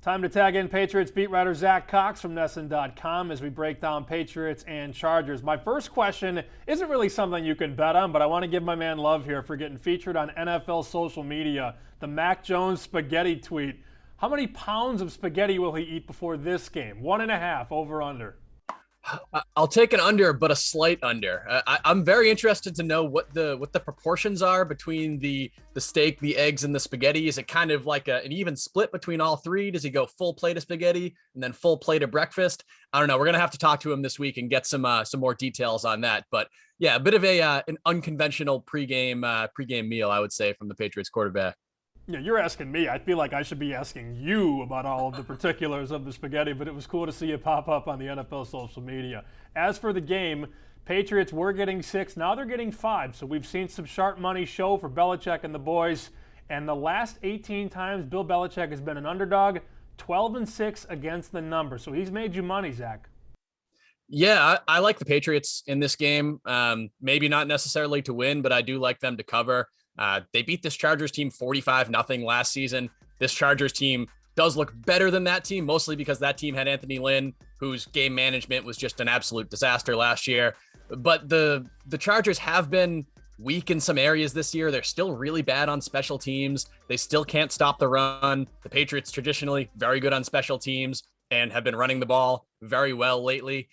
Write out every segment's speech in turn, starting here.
Time to tag in Patriots beat writer Zach Cox from NESN.com as we break down Patriots and Chargers. My first question isn't really something you can bet on, but I want to give my man love here for getting featured on NFL social media. The Mac Jones spaghetti tweet. How many pounds of spaghetti will he eat before this game? 1.5, over under. I'll take an under, but a slight under. I'm very interested to know what the proportions are between the steak, the eggs, and the spaghetti. Is it kind of like an even split between all three? Does he go full plate of spaghetti and then full plate of breakfast? I don't know. We're gonna have to talk to him this week and get some more details on that. But yeah, a bit of an unconventional pregame meal, I would say, from the Patriots quarterback. Yeah, you're asking me. I feel like I should be asking you about all of the particulars of the spaghetti, but it was cool to see it pop up on the NFL social media. As for the game, Patriots were getting 6. Now they're getting 5. So we've seen some sharp money show for Belichick and the boys. And the last 18 times Bill Belichick has been an underdog, 12-6 against the number. So he's made you money, Zach. Yeah, I like the Patriots in this game. Maybe not necessarily to win, but I do like them to cover. They beat this Chargers team 45-0 last season. This Chargers team does look better than that team, mostly because that team had Anthony Lynn, whose game management was just an absolute disaster last year. But the Chargers have been weak in some areas this year. They're still really bad on special teams. They still can't stop the run. The Patriots traditionally very good on special teams and have been running the ball very well lately.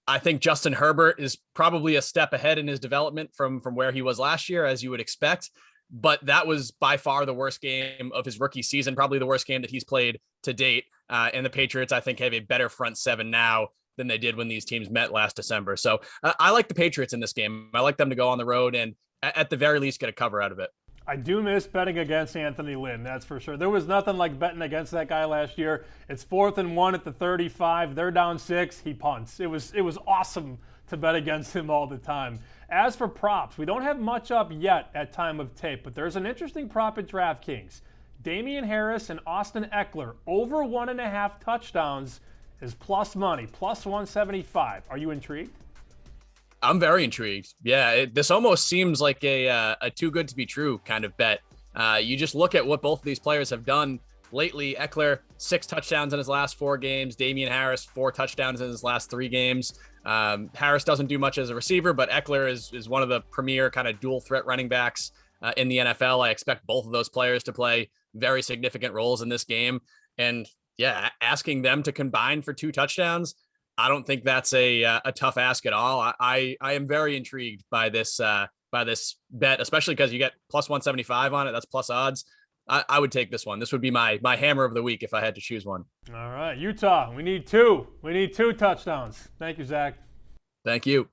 I think Justin Herbert is probably a step ahead in his development from where he was last year, as you would expect. But that was by far the worst game of his rookie season, probably the worst game that he's played to date. And the Patriots, I think, have a better front seven now than they did when these teams met last December. So I like the Patriots in this game. I like them to go on the road and at the very least get a cover out of it. I do miss betting against Anthony Lynn, that's for sure. There was nothing like betting against that guy last year. It's 4th and 1 at the 35. They're down 6. He punts. It was awesome to bet against him all the time. As for props, we don't have much up yet at time of tape, but there's an interesting prop at DraftKings. Damian Harris and Austin Eckler over 1.5 touchdowns is plus money, plus 175. Are you intrigued? I'm very intrigued. Yeah, this almost seems like a too good to be true kind of bet. You just look at what both of these players have done lately. Eckler, 6 touchdowns in his last 4 games. Damian Harris, 4 touchdowns in his last 3 games. Harris doesn't do much as a receiver, but Eckler is one of the premier kind of dual threat running backs in the NFL. I expect both of those players to play very significant roles in this game. And yeah, asking them to combine for 2 touchdowns, I don't think that's a tough ask at all. I am very intrigued by this bet, especially because you get plus 175 on it. That's plus odds. I would take this one. This would be my hammer of the week if I had to choose one. All right, Utah, we need 2. We need 2 touchdowns. Thank you, Zach. Thank you.